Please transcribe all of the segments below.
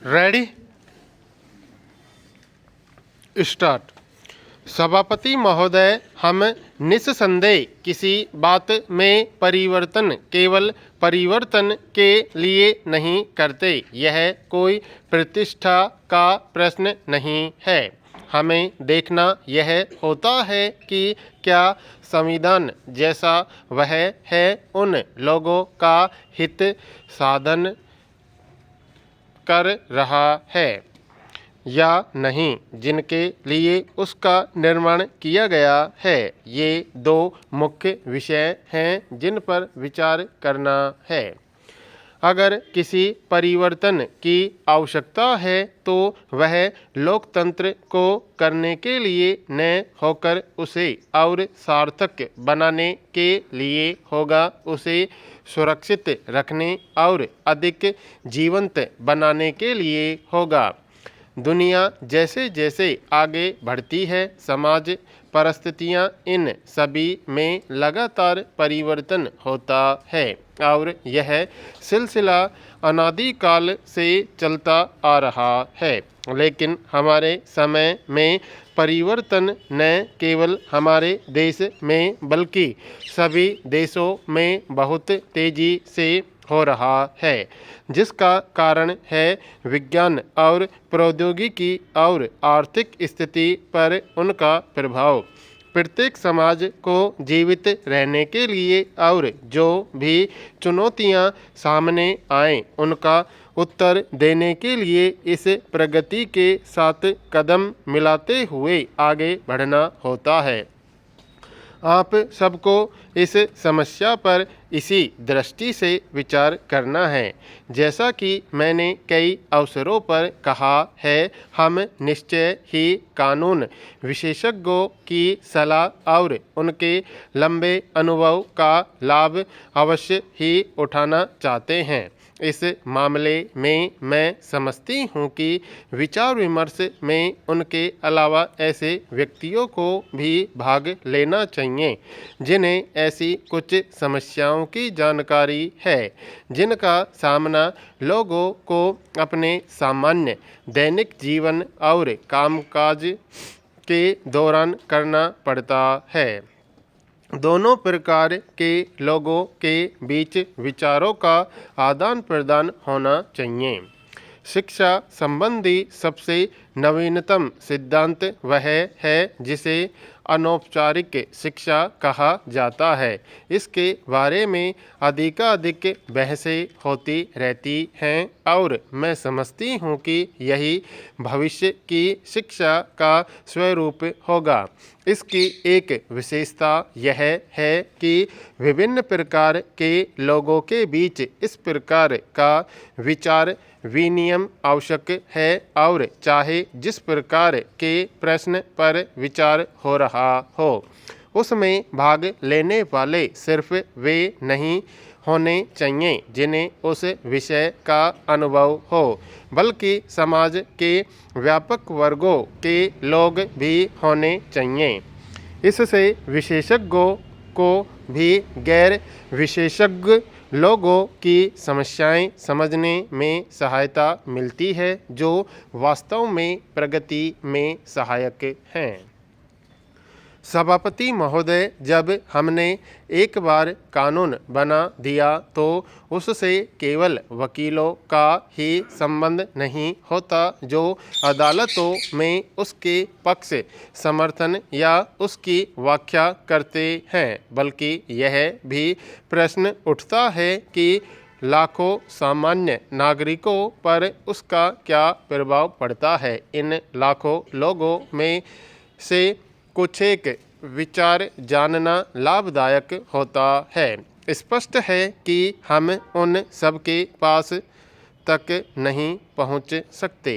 Ready start. सभापति महोदय, हम निस्संदेह किसी बात में परिवर्तन केवल परिवर्तन के लिए नहीं करते। यह कोई प्रतिष्ठा का प्रश्न नहीं है। हमें देखना यह होता है कि क्या संविधान जैसा वह है उन लोगों का हित साधन कर रहा है या नहीं जिनके लिए उसका निर्माण किया गया है। ये दो मुख्य विषय हैं जिन पर विचार करना है। अगर किसी परिवर्तन की आवश्यकता है तो वह लोकतंत्र को करने के लिए न होकर उसे और सार्थक बनाने के लिए होगा, उसे सुरक्षित रखने और अधिक जीवंत बनाने के लिए होगा। दुनिया जैसे जैसे आगे बढ़ती है, समाज परिस्थितियाँ इन सभी में लगातार परिवर्तन होता है और यह सिलसिला अनादिकाल से चलता आ रहा है। लेकिन हमारे समय में परिवर्तन न केवल हमारे देश में बल्कि सभी देशों में बहुत तेज़ी से हो रहा है, जिसका कारण है विज्ञान और प्रौद्योगिकी और आर्थिक स्थिति पर उनका प्रभाव। प्रत्येक समाज को जीवित रहने के लिए और जो भी चुनौतियां सामने आएं उनका उत्तर देने के लिए इस प्रगति के साथ कदम मिलाते हुए आगे बढ़ना होता है। आप सबको इस समस्या पर इसी दृष्टि से विचार करना है। जैसा कि मैंने कई अवसरों पर कहा है, हम निश्चय ही कानून विशेषज्ञों की सलाह और उनके लंबे अनुभव का लाभ अवश्य ही उठाना चाहते हैं। इस मामले में मैं समझती हूँ कि विचार विमर्श में उनके अलावा ऐसे व्यक्तियों को भी भाग लेना चाहिए जिन्हें ऐसी कुछ समस्याओं की जानकारी है जिनका सामना लोगों को अपने सामान्य दैनिक जीवन और कामकाज के दौरान करना पड़ता है। दोनों प्रकार के लोगों के बीच विचारों का आदान प्रदान होना चाहिए। शिक्षा संबंधी सबसे नवीनतम सिद्धांत वह है जिसे अनौपचारिक शिक्षा कहा जाता है। इसके बारे में अधिकाधिक बहसें होती रहती हैं और मैं समझती हूँ कि यही भविष्य की शिक्षा का स्वरूप होगा। इसकी एक विशेषता यह है कि विभिन्न प्रकार के लोगों के बीच इस प्रकार का विचार विनिमय आवश्यक है और चाहे जिस प्रकार के प्रश्न पर विचार हो रहा हो उसमें भाग लेने वाले सिर्फ वे नहीं होने चाहिए जिन्हें उस विषय का अनुभव हो, बल्कि समाज के व्यापक वर्गों के लोग भी होने चाहिए। इससे विशेषज्ञों को भी गैर विशेषज्ञ लोगों की समस्याएं समझने में सहायता मिलती है जो वास्तव में प्रगति में सहायक हैं। सभापति महोदय, जब हमने एक बार कानून बना दिया तो उससे केवल वकीलों का ही संबंध नहीं होता जो अदालतों में उसके पक्ष समर्थन या उसकी व्याख्या करते हैं, बल्कि यह भी प्रश्न उठता है कि लाखों सामान्य नागरिकों पर उसका क्या प्रभाव पड़ता है। इन लाखों लोगों में से कुछ एक विचार जानना लाभदायक होता है। स्पष्ट है कि हम उन सब के पास तक नहीं पहुंच सकते।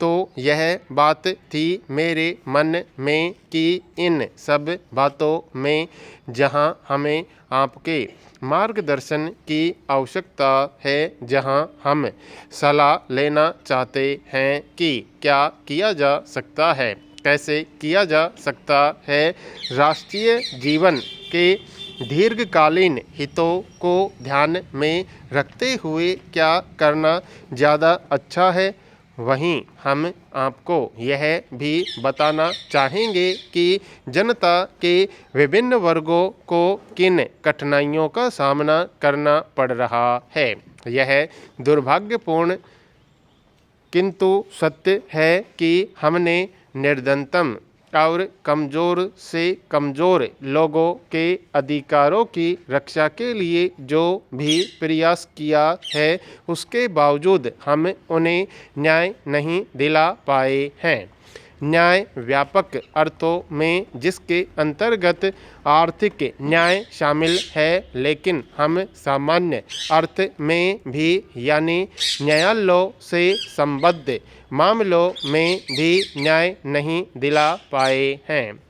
तो यह बात थी मेरे मन में कि इन सब बातों में जहां हमें आपके मार्गदर्शन की आवश्यकता है, जहां हम सलाह लेना चाहते हैं कि क्या किया जा सकता है, कैसे किया जा सकता है, राष्ट्रीय जीवन के दीर्घकालीन हितों को ध्यान में रखते हुए क्या करना ज़्यादा अच्छा है वहीं हम आपको यह भी बताना चाहेंगे कि जनता के विभिन्न वर्गों को किन कठिनाइयों का सामना करना पड़ रहा है। यह दुर्भाग्यपूर्ण किंतु सत्य है कि हमने निर्धनतम और कमज़ोर से कमज़ोर लोगों के अधिकारों की रक्षा के लिए जो भी प्रयास किया है, उसके बावजूद हम उन्हें न्याय नहीं दिला पाए हैं। न्याय व्यापक अर्थों में, जिसके अंतर्गत आर्थिक न्याय शामिल है, लेकिन हम सामान्य अर्थ में भी यानी न्यायालयों से संबद्ध मामलों में भी न्याय नहीं दिला पाए हैं।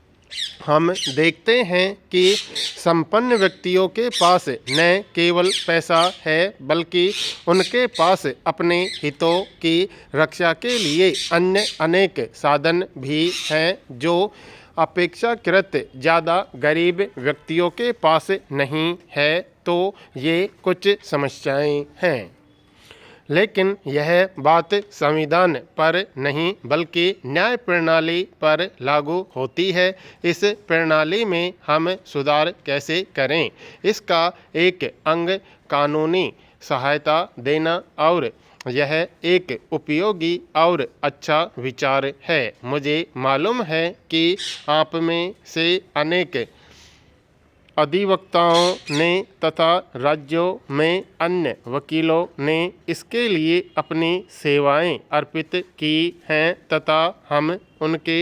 हम देखते हैं कि संपन्न व्यक्तियों के पास न केवल पैसा है, बल्कि उनके पास अपने हितों की रक्षा के लिए अन्य अनेक साधन भी हैं, जो अपेक्षाकृत ज़्यादा गरीब व्यक्तियों के पास नहीं है। तो ये कुछ समस्याएं हैं, लेकिन यह बात संविधान पर नहीं बल्कि न्याय प्रणाली पर लागू होती है। इस प्रणाली में हम सुधार कैसे करें, इसका एक अंग कानूनी सहायता देना, और यह एक उपयोगी और अच्छा विचार है। मुझे मालूम है कि आप में से अनेक अधिवक्ताओं ने तथा राज्यों में अन्य वकीलों ने इसके लिए अपनी सेवाएं अर्पित की हैं तथा हम उनके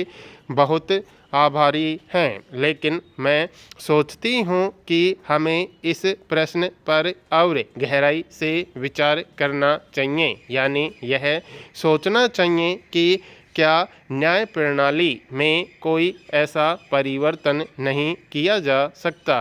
बहुत आभारी हैं। लेकिन मैं सोचती हूँ कि हमें इस प्रश्न पर और गहराई से विचार करना चाहिए, यानी यह सोचना चाहिए कि क्या न्याय प्रणाली में कोई ऐसा परिवर्तन नहीं किया जा सकता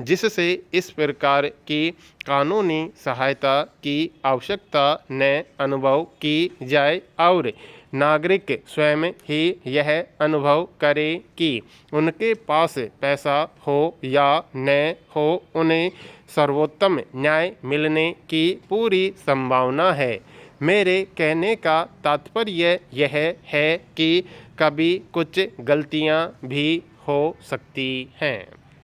जिससे इस प्रकार की कानूनी सहायता की आवश्यकता न अनुभव की जाए और नागरिक स्वयं ही यह अनुभव करे कि उनके पास पैसा हो या न हो, उन्हें सर्वोत्तम न्याय मिलने की पूरी संभावना है। मेरे कहने का तात्पर्य यह है कि कभी कुछ गलतियां भी हो सकती हैं।